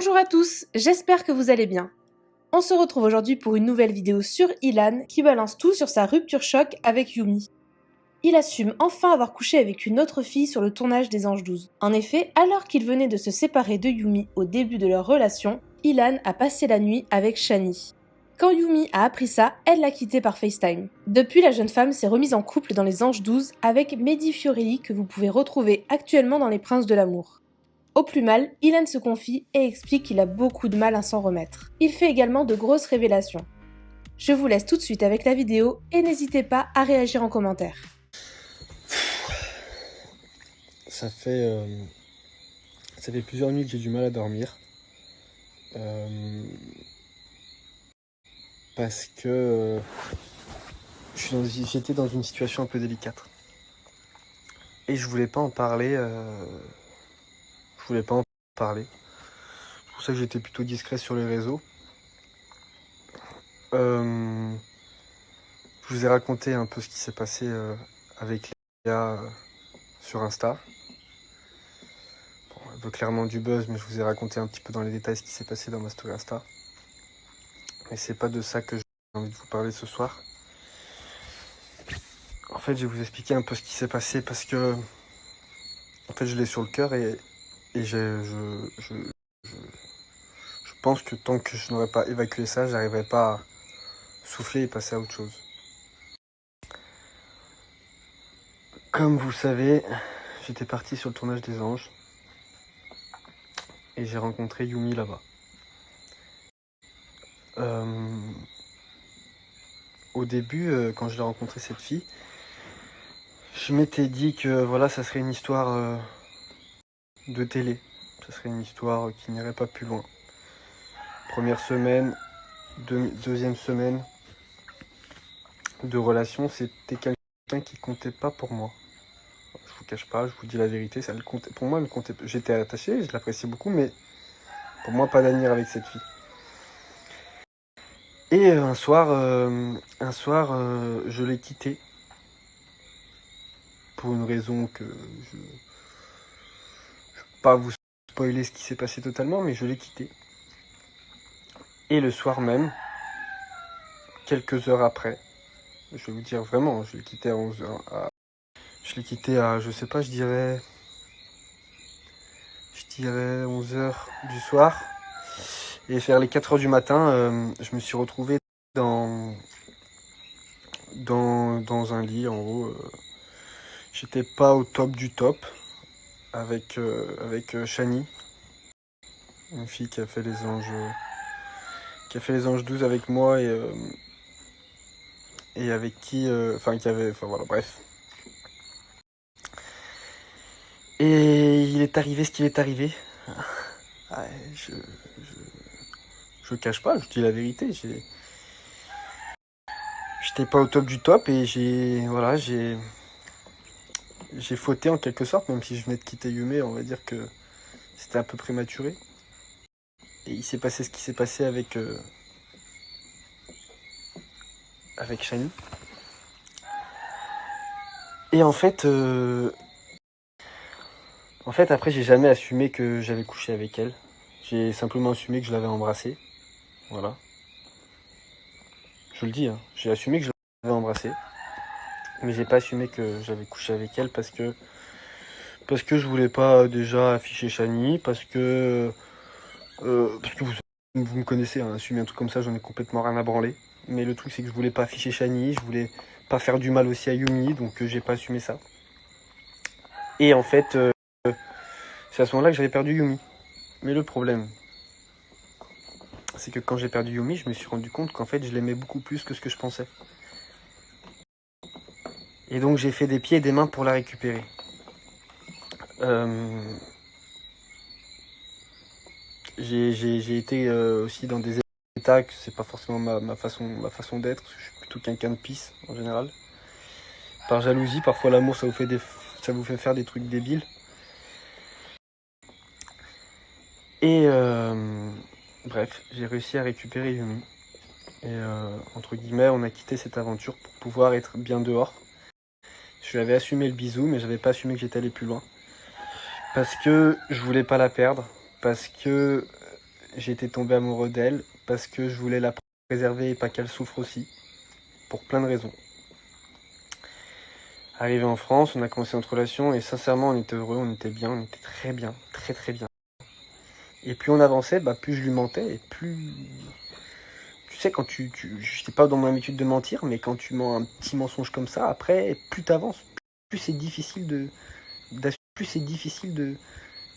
Bonjour à tous, j'espère que vous allez bien. On se retrouve aujourd'hui pour une nouvelle vidéo sur Ilan qui balance tout sur sa rupture choc avec Yumi. Il assume enfin avoir couché avec une autre fille sur le tournage des Anges 12. En effet, alors qu'il venait de se séparer de Yumi au début de leur relation, Ilan a passé la nuit avec Shani. Quand Yumi a appris ça, elle l'a quitté par FaceTime. Depuis, la jeune femme s'est remise en couple dans les Anges 12 avec Mehdi Fiorelli que vous pouvez retrouver actuellement dans Les Princes de l'amour. Au plus mal, Ilan se confie et explique qu'il a beaucoup de mal à s'en remettre. Il fait également de grosses révélations. Je vous laisse tout de suite avec la vidéo et n'hésitez pas à réagir en commentaire. Ça fait plusieurs nuits que j'ai du mal à dormir. Parce que j'étais dans une situation un peu délicate. Et je voulais pas en parler. C'est pour ça que j'étais plutôt discret sur les réseaux. Je vous ai raconté un peu ce qui s'est passé avec Léa sur Insta. Bon, elle veut clairement du buzz, mais je vous ai raconté un petit peu dans les détails ce qui s'est passé dans ma story Insta. Mais c'est pas de ça que j'ai envie de vous parler ce soir. En fait, je vais vous expliquer un peu ce qui s'est passé parce que en fait, je l'ai sur le cœur et je pense que tant que je n'aurais pas évacué ça, j'arriverai pas à souffler et passer à autre chose. Comme vous savez, j'étais parti sur le tournage des Anges et j'ai rencontré Yumi là-bas. Au début, quand je l'ai rencontré cette fille, je m'étais dit que voilà, ça serait une histoire de télé. Ça serait une histoire qui n'irait pas plus loin. Première semaine, deuxième semaine de relation, c'était quelqu'un qui comptait pas pour moi. Je vous cache pas, je vous dis la vérité, ça le comptait. Pour moi, elle comptait. J'étais attaché, je l'appréciais beaucoup, mais pour moi, pas d'avenir avec cette fille. Et un soir, je l'ai quittée pour une raison que je ne vais pas vous spoiler ce qui s'est passé totalement, mais je l'ai quittée. Et le soir même, quelques heures après, je vais vous dire vraiment, je l'ai quitté à 11h. Je l'ai quitté à, je sais pas, je dirais 11h du soir. Et vers les 4h du matin, je me suis retrouvé dans un lit en haut. J'étais pas au top du top avec Shani, une fille qui a fait les anges 12 avec moi et avec qui voilà, bref. Et il est arrivé ce qu'il est arrivé. Ouais, je cache pas, je dis la vérité. J'étais pas au top du top et j'ai fauté en quelque sorte, même si je venais de quitter Yume, on va dire que c'était un peu prématuré. Et il s'est passé ce qui s'est passé avec Shani. Et en fait, après, j'ai jamais assumé que j'avais couché avec elle. J'ai simplement assumé que je l'avais embrassée. Voilà. Je le dis, hein. J'ai assumé que je l'avais embrassée. Mais j'ai pas assumé que j'avais couché avec elle parce que je voulais pas déjà afficher Shani, parce que vous me connaissez, hein, assumer un truc comme ça, j'en ai complètement rien à branler. Mais le truc, c'est que je voulais pas afficher Shani, je voulais pas faire du mal aussi à Yumi, donc j'ai pas assumé ça. Et en fait, c'est à ce moment-là que j'avais perdu Yumi. Mais le problème, c'est que quand j'ai perdu Yumi, je me suis rendu compte qu'en fait, je l'aimais beaucoup plus que ce que je pensais. Et donc, j'ai fait des pieds et des mains pour la récupérer. J'ai été aussi dans des états que c'est pas forcément ma façon d'être. Je suis plutôt quelqu'un de pisse en général. Par jalousie, parfois l'amour ça vous fait faire des trucs débiles. Et bref, j'ai réussi à récupérer Yumi. Et entre guillemets, on a quitté cette aventure pour pouvoir être bien dehors. Je lui avais assumé le bisou, mais j'avais pas assumé que j'étais allé plus loin. Parce que je voulais pas la perdre. Parce que j'ai été tombé amoureux d'elle parce que je voulais la préserver et pas qu'elle souffre aussi, pour plein de raisons. Arrivé en France, on a commencé notre relation et sincèrement on était heureux, on était bien, on était très bien, très très bien. Et plus on avançait, plus je lui mentais et plus... Tu sais, quand je sais pas dans mon habitude de mentir, mais quand tu mens un petit mensonge comme ça, après, plus t'avances, plus c'est difficile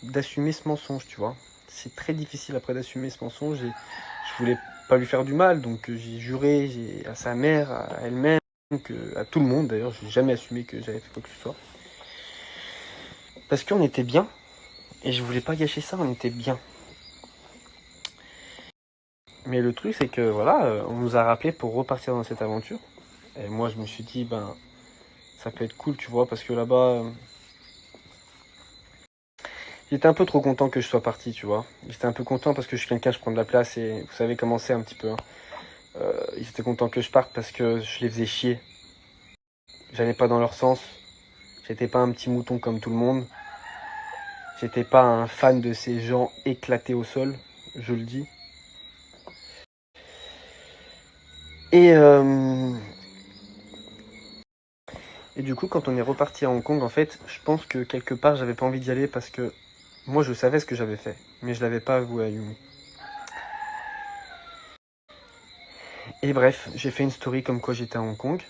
d'assumer ce mensonge, tu vois. C'est très difficile après d'assumer ce mensonge et je voulais pas lui faire du mal, donc j'ai juré à sa mère, à elle-même, à tout le monde d'ailleurs, j'ai jamais assumé que j'avais fait quoi que ce soit. Parce qu'on était bien, et je voulais pas gâcher ça, on était bien. Mais le truc c'est que voilà, on nous a rappelé pour repartir dans cette aventure. Et moi je me suis dit, ça peut être cool, tu vois, parce que là-bas, j'étais un peu trop content que je sois parti, tu vois. J'étais un peu content parce que je suis quelqu'un, je prends de la place et vous savez comment c'est un petit peu. Hein. Ils étaient contents que je parte parce que je les faisais chier. J'allais pas dans leur sens. J'étais pas un petit mouton comme tout le monde. J'étais pas un fan de ces gens éclatés au sol, je le dis. Et, et du coup, quand on est reparti à Hong Kong, en fait, je pense que quelque part, j'avais pas envie d'y aller parce que moi, je savais ce que j'avais fait, mais je l'avais pas avoué à Yumi. Et bref, j'ai fait une story comme quoi j'étais à Hong Kong,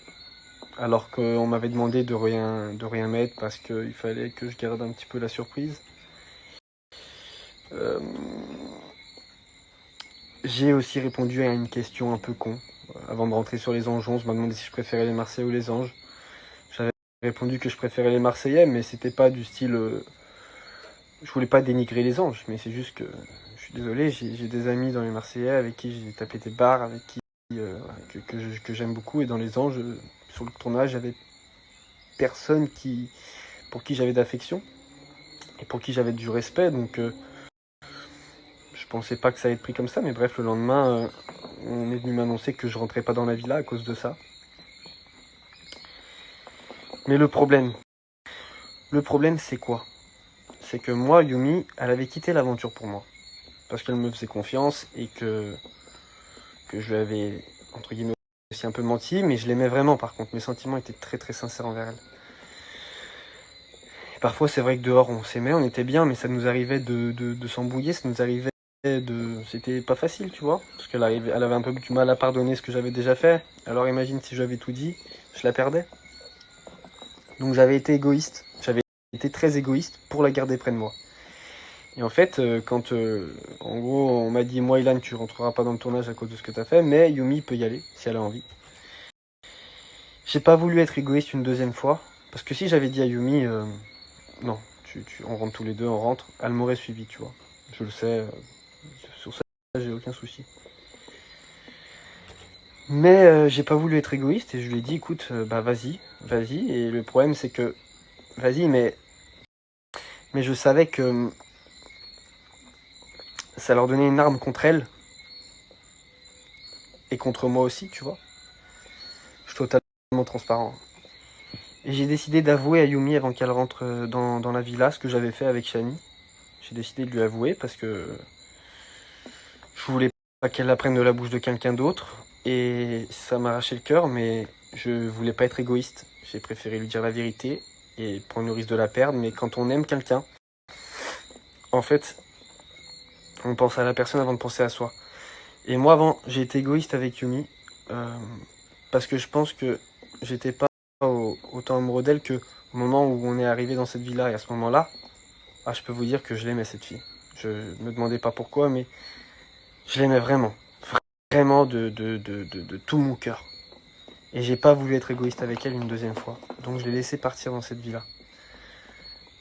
alors qu'on m'avait demandé de rien mettre parce qu'il fallait que je garde un petit peu la surprise. J'ai aussi répondu à une question un peu con. Avant de rentrer sur les Anges, on m'a demandé si je préférais les Marseillais ou les Anges. J'avais répondu que je préférais les Marseillais, mais c'était pas du style... je voulais pas dénigrer les Anges, mais c'est juste que... Je suis désolé, j'ai des amis dans les Marseillais avec qui j'ai tapé des barres, avec qui... que j'aime beaucoup. Et dans les Anges, sur le tournage, j'avais personne pour qui j'avais d'affection. Et pour qui j'avais du respect, donc... je pensais pas que ça allait être pris comme ça, mais bref, le lendemain, on est venu m'annoncer que je rentrais pas dans la villa à cause de ça. Mais le problème c'est quoi? C'est que moi, Yumi, elle avait quitté l'aventure pour moi. Parce qu'elle me faisait confiance et que je lui avais, entre guillemets, aussi un peu menti, mais je l'aimais vraiment par contre. Mes sentiments étaient très très sincères envers elle. Et parfois, c'est vrai que dehors, on s'aimait, on était bien, mais ça nous arrivait de s'embrouiller, ça nous arrivait C'était pas facile, tu vois, parce elle avait un peu du mal à pardonner ce que j'avais déjà fait. Alors imagine si j'avais tout dit, je la perdais. Donc j'avais été égoïste, j'avais été très égoïste pour la garder près de moi. Et en fait, quand en gros on m'a dit, moi Ilan, tu rentreras pas dans le tournage à cause de ce que t'as fait, mais Yumi peut y aller si elle a envie. J'ai pas voulu être égoïste une deuxième fois, parce que si j'avais dit à Yumi, non, on rentre tous les deux, on rentre, elle m'aurait suivi, tu vois. Je le sais, sur ça j'ai aucun souci. Mais j'ai pas voulu être égoïste et je lui ai dit, écoute, vas-y. Et le problème c'est que, vas-y, mais je savais que ça leur donnait une arme contre elle et contre moi aussi, tu vois. Je suis totalement transparent. Et j'ai décidé d'avouer à Yumi avant qu'elle rentre dans la villa ce que j'avais fait avec Shani. J'ai décidé de lui avouer parce que je voulais pas qu'elle apprenne de la bouche de quelqu'un d'autre. Et ça m'arrachait le cœur, mais je voulais pas être égoïste. J'ai préféré lui dire la vérité et prendre le risque de la perdre. Mais quand on aime quelqu'un, en fait, on pense à la personne avant de penser à soi. Et moi, avant, j'ai été égoïste avec Yumi. Parce que je pense que j'étais pas autant amoureux d'elle que au moment où on est arrivé dans cette villa. Et à ce moment-là, je peux vous dire que je l'aimais, cette fille. Je me demandais pas pourquoi, mais je l'aimais vraiment. Vraiment de tout mon cœur. Et j'ai pas voulu être égoïste avec elle une deuxième fois. Donc je l'ai laissé partir dans cette villa.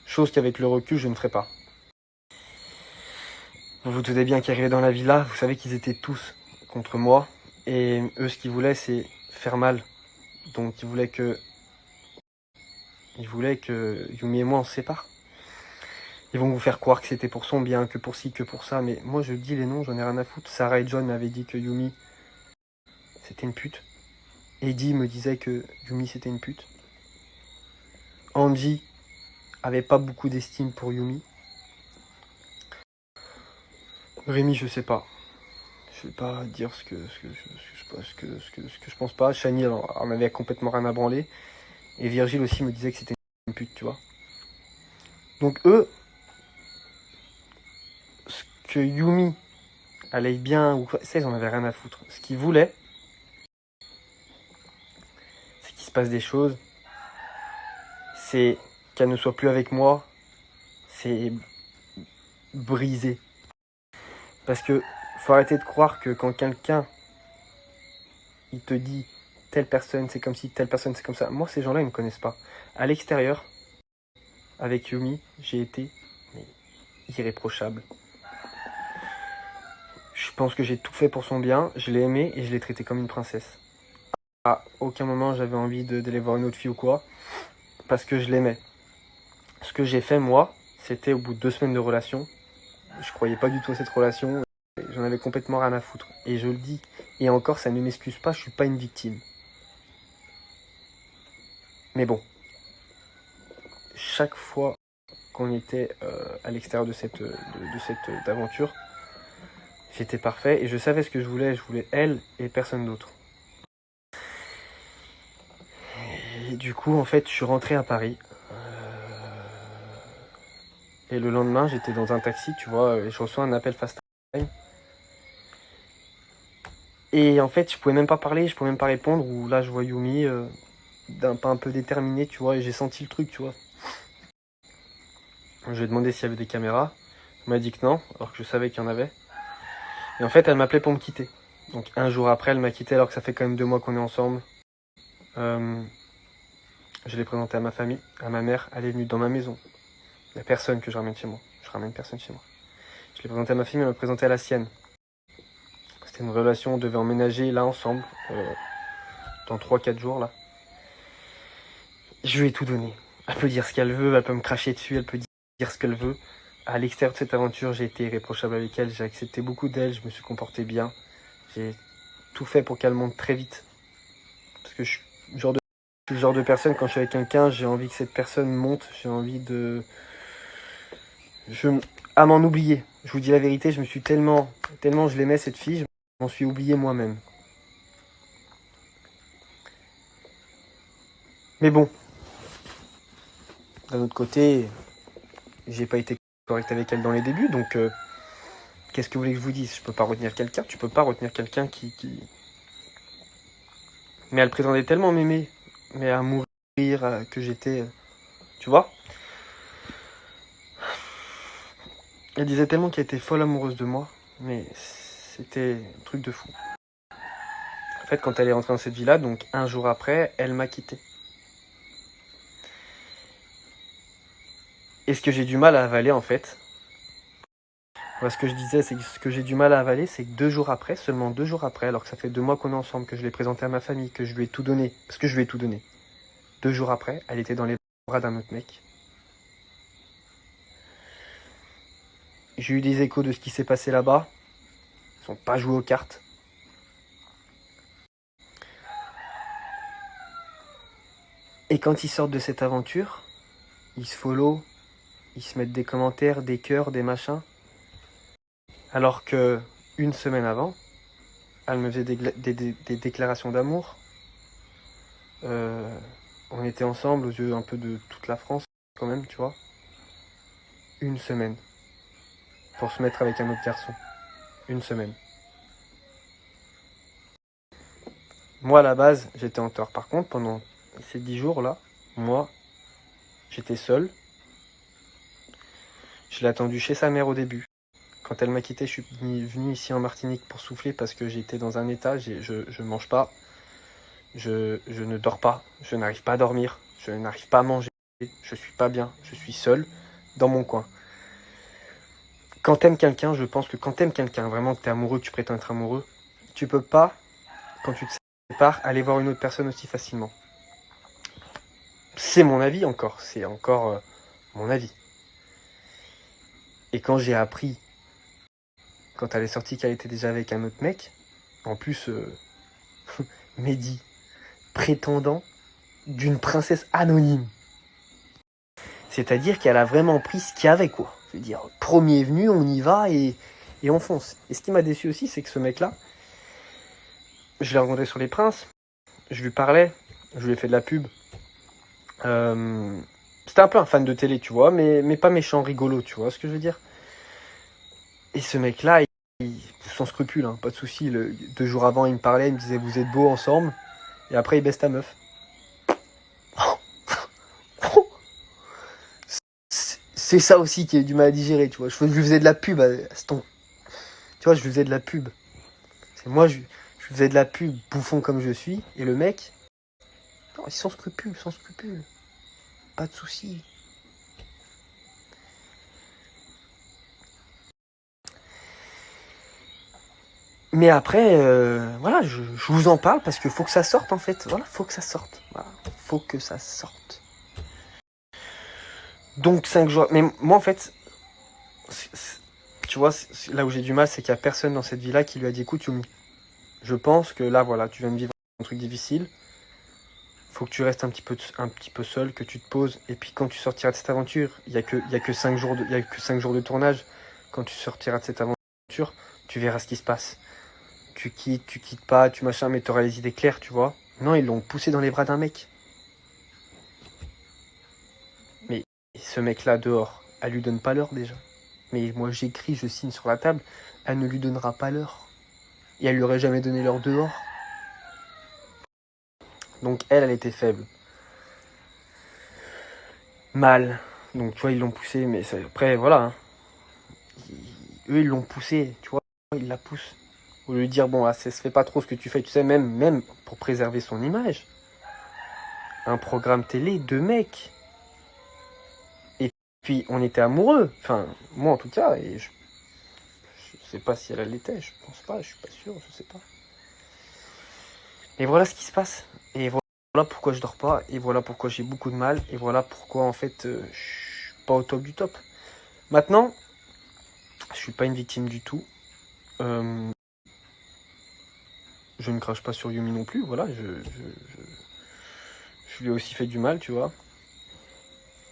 Chose qu'avec le recul, je ne ferai pas. Vous vous doutez bien qu'arrivé dans la villa, vous savez qu'ils étaient tous contre moi. Et eux, ce qu'ils voulaient, c'est faire mal. Donc ils voulaient que Yumi et moi, on se sépare. Ils vont vous faire croire que c'était pour son bien, que pour ci, que pour ça. Mais moi, je dis les noms, j'en ai rien à foutre. Sarah et John m'avaient dit que Yumi, c'était une pute. Eddie me disait que Yumi, c'était une pute. Angie avait pas beaucoup d'estime pour Yumi. Rémi, je sais pas. Je vais pas dire ce que je pense pas. Chani, elle en avait complètement rien à branler. Et Virgile aussi me disait que c'était une pute, tu vois. Donc eux, ce que Yumi allait bien ou quoi, ça ils en avaient rien à foutre. Ce qu'ils voulaient, c'est qu'il se passe des choses. C'est qu'elle ne soit plus avec moi. C'est brisé. Parce que faut arrêter de croire que quand quelqu'un il te dit telle personne c'est comme si, telle personne c'est comme ça. Moi ces gens-là ils me connaissent pas. À l'extérieur, avec Yumi, j'ai été irréprochable. Je pense que j'ai tout fait pour son bien, je l'ai aimé et je l'ai traité comme une princesse. À aucun moment j'avais envie d'aller voir une autre fille ou quoi, parce que je l'aimais. Ce que j'ai fait moi, c'était au bout de 2 semaines de relation, je croyais pas du tout à cette relation, j'en avais complètement rien à foutre. Et je le dis, et encore ça ne m'excuse pas, je suis pas une victime. Mais bon, chaque fois qu'on était à l'extérieur de cette aventure, j'étais parfait et je savais ce que je voulais elle et personne d'autre. Et du coup, en fait, je suis rentré à Paris. Et le lendemain, j'étais dans un taxi, tu vois, et je reçois un appel fast time. Et en fait, je pouvais même pas parler, je pouvais même pas répondre, où là, je vois Yumi, d'un pas un peu déterminé, tu vois, et j'ai senti le truc, tu vois. Je lui ai demandé s'il y avait des caméras. Elle m'a dit que non, alors que je savais qu'il y en avait. Et en fait, elle m'appelait pour me quitter. Donc un jour après, elle m'a quitté, alors que ça fait quand même 2 mois qu'on est ensemble. Je l'ai présenté à ma famille, à ma mère, elle est venue dans ma maison. Il n'y a personne que je ramène chez moi. Je ramène personne chez moi. Je l'ai présenté à ma fille, elle m'a présenté à la sienne. C'était une relation, on devait emménager là ensemble, dans 3-4 jours là. Je lui ai tout donné. Elle peut dire ce qu'elle veut, elle peut me cracher dessus, elle peut dire ce qu'elle veut. À l'extérieur de cette aventure, j'ai été irréprochable avec elle, j'ai accepté beaucoup d'elle, je me suis comporté bien. J'ai tout fait pour qu'elle monte très vite. Parce que je suis le genre de personne, quand je suis avec quelqu'un, j'ai envie que cette personne monte, j'ai envie à m'en oublier. Je vous dis la vérité, je me suis tellement je l'aimais cette fille, je m'en suis oublié moi-même. Mais bon, d'un autre côté, j'ai pas été correct avec elle dans les débuts, donc qu'est-ce que vous voulez que je vous dise? Je peux pas retenir quelqu'un, tu peux pas retenir quelqu'un qui... Mais elle prétendait tellement m'aimer, mais à mourir, que j'étais... Tu vois? Elle disait tellement qu'elle était folle amoureuse de moi, mais c'était un truc de fou. En fait, quand elle est rentrée dans cette vie-là, donc un jour après, elle m'a quitté. Et ce que j'ai du mal à avaler, en fait, ce que je disais, c'est que ce que j'ai du mal à avaler, c'est que 2 jours après, seulement 2 jours après, alors que ça fait 2 mois qu'on est ensemble, que je l'ai présenté à ma famille, que je lui ai tout donné, parce que je lui ai tout donné. 2 jours après, elle était dans les bras d'un autre mec. J'ai eu des échos de ce qui s'est passé là-bas. Ils sont pas joués aux cartes. Et quand ils sortent de cette aventure, ils se follow, ils se mettent des commentaires, des cœurs, des machins. Alors que 1 semaine avant, elle me faisait des déclarations d'amour. On était ensemble aux yeux un peu de toute la France, quand même, tu vois. 1 semaine. Pour se mettre avec un autre garçon. 1 semaine. Moi, à la base, j'étais en tort. Par contre, pendant ces 10 jours-là, moi, j'étais seul. Je l'ai attendu chez sa mère au début. Quand elle m'a quitté, je suis venu ici en Martinique pour souffler parce que j'étais dans un état, je mange pas, je ne dors pas, je n'arrive pas à dormir, je n'arrive pas à manger, je suis pas bien, je suis seul dans mon coin. Quand t'aimes quelqu'un, je pense que quand t'aimes quelqu'un, vraiment que t'es amoureux, que tu prétends être amoureux, tu peux pas, quand tu te sépares, aller voir une autre personne aussi facilement. C'est mon avis encore, c'est encore mon avis. Et quand j'ai appris, quand elle est sortie qu'elle était déjà avec un autre mec, en plus, Mehdi, prétendant d'une princesse anonyme. C'est-à-dire qu'elle a vraiment pris ce qu'il y avait, quoi. Je veux dire, premier venu, on y va, et et on fonce. Et ce qui m'a déçu aussi, c'est que ce mec-là, je l'ai rencontré sur Les Princes, je lui parlais, je lui ai fait de la pub. C'était un peu un fan de télé, tu vois, mais pas méchant, rigolo, tu vois ce que je veux dire. Et ce mec-là, sans scrupule, hein, pas de souci. 2 jours avant, il me parlait, il me disait vous êtes beaux ensemble, et après il baisse ta meuf. C'est ça aussi qui a eu du mal à digérer, tu vois. Je lui faisais de la pub à ce ton. Tu vois, je lui faisais de la pub. C'est moi, je lui faisais de la pub, bouffon comme je suis, et le mec, non, sans scrupule, sans scrupule. Pas de souci. Mais après, voilà, je vous en parle parce qu'il faut que ça sorte en fait. Voilà, faut que ça sorte. Voilà, faut que ça sorte. Donc 5 jours. Mais moi en fait, tu vois, là où j'ai du mal, c'est qu'il n'y a personne dans cette vie-là qui lui a dit écoute Yumi, je pense que là voilà, tu viens de vivre un truc difficile. Faut que tu restes un petit peu seul, que tu te poses. Et puis quand tu sortiras de cette aventure, il y a que 5 jours de tournage. Quand tu sortiras de cette aventure, tu verras ce qui se passe. Tu quittes pas, tu machin, mais t'auras les idées claires, tu vois. Non, ils l'ont poussé dans les bras d'un mec. Mais ce mec-là, dehors, elle lui donne pas l'heure déjà. Mais moi, j'écris, je signe sur la table, elle ne lui donnera pas l'heure. Et elle lui aurait jamais donné l'heure dehors. Donc elle était faible. Mal. Donc tu vois, ils l'ont poussé, mais ça, après, voilà. Hein. Eux, ils l'ont poussé, tu vois, ils la poussent. Au lieu de dire, bon, ça se fait pas trop ce que tu fais, tu sais, même pour préserver son image. Un programme télé de mecs. Et puis, on était amoureux. Enfin, moi en tout cas, et je sais pas si elle l'était, je pense pas, je suis pas sûr, je sais pas. Et voilà ce qui se passe. Et voilà pourquoi je dors pas, et voilà pourquoi j'ai beaucoup de mal, et voilà pourquoi en fait, je suis pas au top du top. Maintenant, je suis pas une victime du tout. Je ne crache pas sur Yumi non plus, voilà, je lui ai aussi fait du mal, tu vois.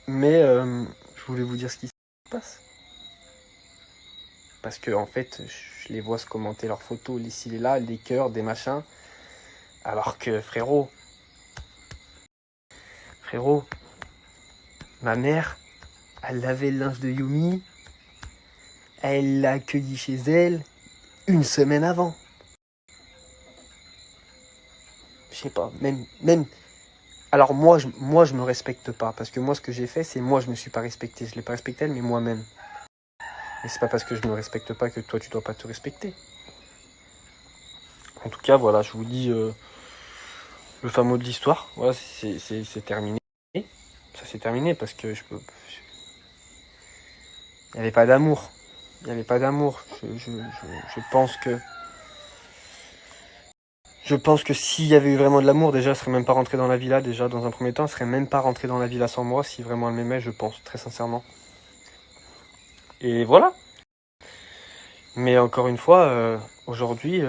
Mais je voulais vous dire ce qui se passe. Parce que en fait, je les vois se commenter leurs photos, ici et là, des cœurs, des machins. Alors que frérot, ma mère, elle lavait le linge de Yumi, elle l'a accueilli chez elle 1 semaine avant. Je sais pas, même. Alors moi je me respecte pas, parce que moi ce que j'ai fait, c'est moi je me suis pas respecté. Je l'ai pas respecté elle, mais moi-même. Et c'est pas parce que je me respecte pas que toi tu dois pas te respecter. En tout cas, voilà, je vous dis le fin mot de l'histoire. Voilà, c'est terminé. Ça c'est terminé parce que il n'y avait pas d'amour. Il n'y avait pas d'amour. Je pense que s'il y avait eu vraiment de l'amour, déjà, elle serait même pas rentrée dans la villa. Déjà, dans un premier temps, elle serait même pas rentrée dans la villa sans moi, si vraiment elle m'aimait, je pense, très sincèrement. Et voilà. Mais encore une fois, aujourd'hui,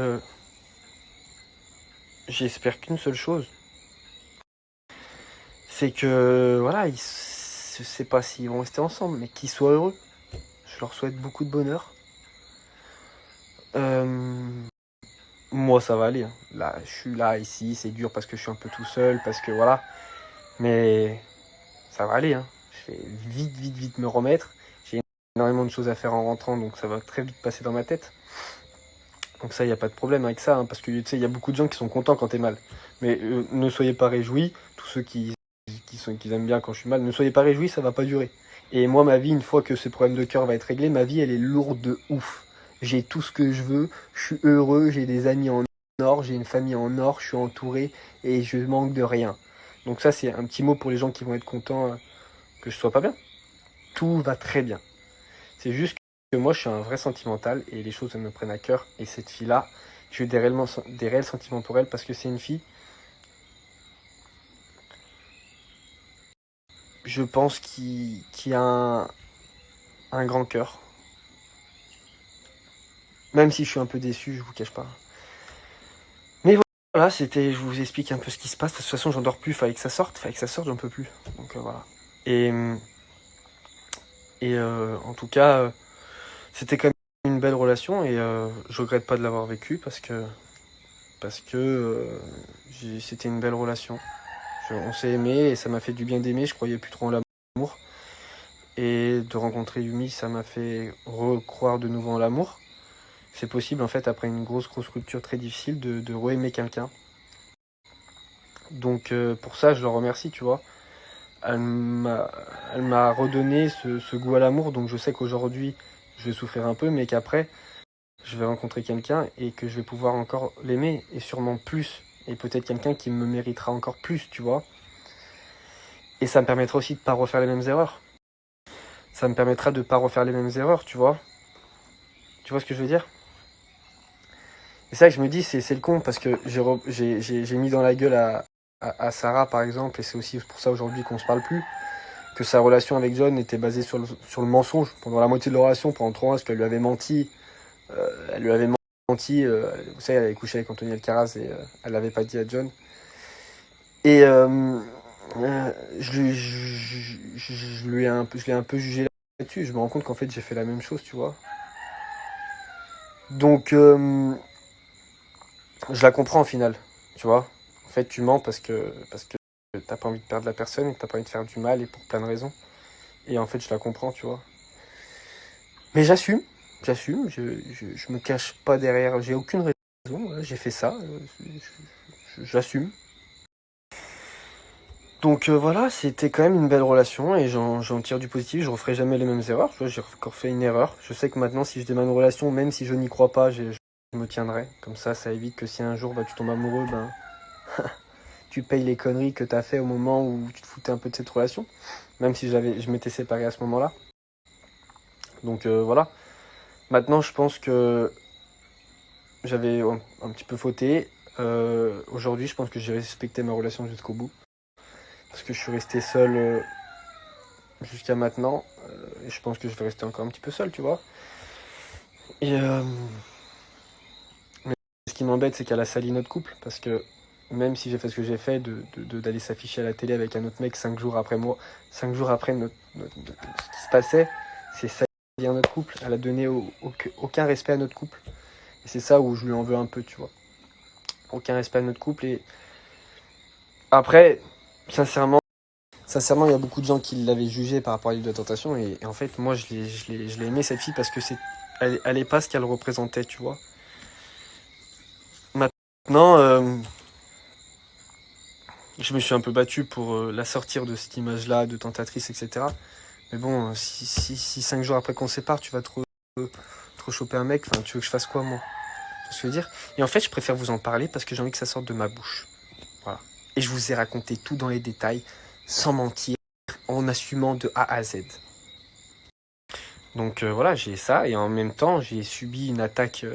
j'espère qu'une seule chose. C'est que, voilà, je sais pas s'ils vont rester ensemble, mais qu'ils soient heureux. Je leur souhaite beaucoup de bonheur. Moi, ça va aller. Hein. Là, je suis là, ici, c'est dur parce que je suis un peu tout seul, parce que voilà. Mais ça va aller. Hein. Je vais vite me remettre. J'ai énormément de choses à faire en rentrant, donc ça va très vite passer dans ma tête. Donc ça, il n'y a pas de problème avec ça, hein, parce que tu sais, il y a beaucoup de gens qui sont contents quand t'es mal. Mais ne soyez pas réjouis, tous ceux qui aiment bien quand je suis mal, ne soyez pas réjouis, ça va pas durer. Et moi, ma vie, une fois que ce problème de cœur va être réglé, ma vie, elle est lourde de ouf. J'ai tout ce que je veux, je suis heureux, j'ai des amis en or, j'ai une famille en or, je suis entouré et je manque de rien. Donc ça, c'est un petit mot pour les gens qui vont être contents que je sois pas bien. Tout va très bien. C'est juste que moi, je suis un vrai sentimental et les choses elles me prennent à cœur. Et cette fille-là, j'ai eu des réels sentiments pour elle parce que c'est une fille, je pense, qui a un grand cœur. Même si je suis un peu déçu, je vous cache pas. Mais voilà, je vous explique un peu ce qui se passe. De toute façon, j'en dors plus, fallait que ça sorte, j'en peux plus. Donc voilà. Et en tout cas, c'était quand même une une belle relation et je regrette pas de l'avoir vécue parce que c'était une belle relation. On s'est aimé et ça m'a fait du bien d'aimer, je croyais plus trop en l'amour. Et de rencontrer Yumi, ça m'a fait recroire de nouveau en l'amour. C'est possible en fait après une grosse rupture très difficile de re-aimer quelqu'un. Donc pour ça je le remercie, tu vois. Elle m'a redonné ce goût à l'amour, donc je sais qu'aujourd'hui je vais souffrir un peu, mais qu'après je vais rencontrer quelqu'un et que je vais pouvoir encore l'aimer, et sûrement plus, et peut-être quelqu'un qui me méritera encore plus, tu vois. Et ça me permettra aussi de pas refaire les mêmes erreurs. Ça me permettra de pas refaire les mêmes erreurs, tu vois. Tu vois ce que je veux dire? Et ça que je me dis, c'est le con, parce que j'ai mis dans la gueule à Sarah, par exemple, et c'est aussi pour ça aujourd'hui qu'on se parle plus, que sa relation avec John était basée sur le mensonge. Pendant la moitié de la relation, pendant 3 ans, parce qu'elle lui avait menti. Elle lui avait menti, vous savez, elle avait couché avec Anthony Alcaraz et elle l'avait pas dit à John. Et je l'ai un peu jugé là-dessus. Je me rends compte qu'en fait j'ai fait la même chose, tu vois. Donc je la comprends au final, tu vois. En fait tu mens parce que t'as pas envie de perdre la personne et que t'as pas envie de faire du mal et pour plein de raisons. Et en fait je la comprends, tu vois. Mais j'assume, je me cache pas derrière, j'ai aucune raison, j'ai fait ça, j'assume. Donc voilà, c'était quand même une belle relation et j'en tire du positif, je referai jamais les mêmes erreurs, tu vois, j'ai encore fait une erreur. Je sais que maintenant si je démarre une relation, même si je n'y crois pas, je me tiendrai. Comme ça évite que si un jour tu tombes amoureux, tu payes les conneries que t'as fait au moment où tu te foutais un peu de cette relation. Même si je m'étais séparé à ce moment-là. Donc voilà. Maintenant je pense que j'avais un petit peu fauté. Aujourd'hui je pense que j'ai respecté ma relation jusqu'au bout. Parce que je suis resté seul jusqu'à maintenant. Et je pense que je vais rester encore un petit peu seul, tu vois. Et mais ce qui m'embête, c'est qu'elle a sali notre couple. Parce que même si j'ai fait ce que j'ai fait, d'aller s'afficher à la télé avec un autre mec 5 jours après moi, 5 jours après ce qui se passait, c'est salir notre couple. Elle a donné aucun respect à notre couple. Et c'est ça où je lui en veux un peu, tu vois. Aucun respect à notre couple. Et après, sincèrement, il y a beaucoup de gens qui l'avaient jugé par rapport à l'île de la tentation. Et en fait, moi, je l'ai aimé cette fille parce que elle est pas ce qu'elle représentait, tu vois. Maintenant, je me suis un peu battu pour la sortir de cette image-là, de tentatrice, etc. Mais bon, si 5 jours après qu'on se sépare, tu vas trop choper un mec, enfin, tu veux que je fasse quoi, moi? Tu vois ce que je veux dire? Et en fait, je préfère vous en parler parce que j'ai envie que ça sorte de ma bouche. Voilà. Et je vous ai raconté tout dans les détails, sans mentir, en assumant de A à Z. Donc voilà, j'ai ça, et en même temps, j'ai subi une attaque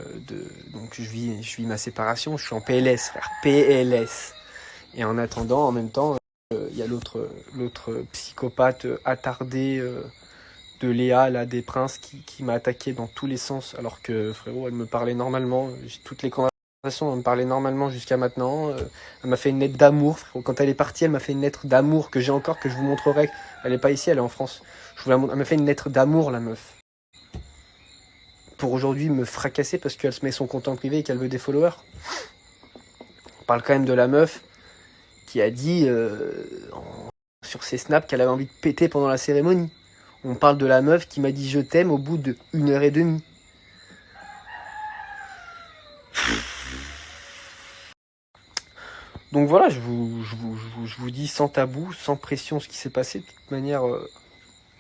donc je vis ma séparation, je suis en PLS, frère, PLS. Et en attendant, en même temps, il y a l'autre psychopathe attardé de Léa, là, des Princes, qui m'a attaqué dans tous les sens, alors que, frérot, elle me parlait normalement. J'ai toutes les conversations, elle me parlait normalement jusqu'à maintenant. Elle m'a fait une lettre d'amour, frérot. Quand elle est partie, elle m'a fait une lettre d'amour que j'ai encore, que je vous montrerai. Elle est pas ici, elle est en France. Je vous la montre. Elle m'a fait une lettre d'amour, la meuf. Pour aujourd'hui me fracasser parce qu'elle se met son compte en privé et qu'elle veut des followers. On parle quand même de la meuf qui a dit sur ses snaps qu'elle avait envie de péter pendant la cérémonie. On parle de la meuf qui m'a dit je t'aime au bout d'1h30. Donc voilà, je vous dis sans tabou, sans pression ce qui s'est passé. De toute manière,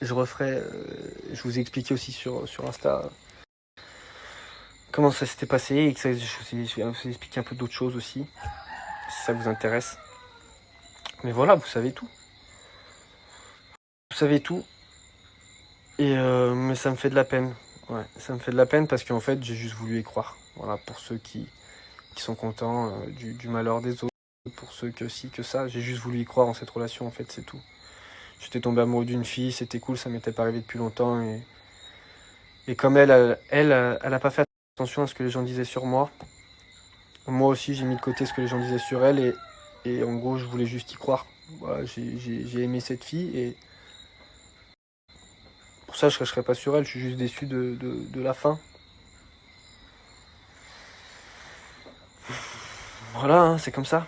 je referai. Je vous ai expliqué aussi sur Insta comment ça s'était passé et que je vous ai expliqué un peu d'autres choses aussi, si ça vous intéresse. Mais voilà, vous savez tout. Vous savez tout. Et mais ça me fait de la peine. Ouais, ça me fait de la peine parce qu'en fait, j'ai juste voulu y croire. Voilà, pour ceux qui sont contents du malheur des autres, pour ceux que si, que ça, j'ai juste voulu y croire en cette relation, en fait, c'est tout. J'étais tombé amoureux d'une fille, c'était cool, ça m'était pas arrivé depuis longtemps. Et comme elle a pas fait attention à ce que les gens disaient sur moi. Moi aussi, j'ai mis de côté ce que les gens disaient sur elle et en gros, je voulais juste y croire. Voilà, j'ai aimé cette fille et pour ça, je cracherai pas sur elle, je suis juste déçu de la fin. Voilà, hein, c'est comme ça.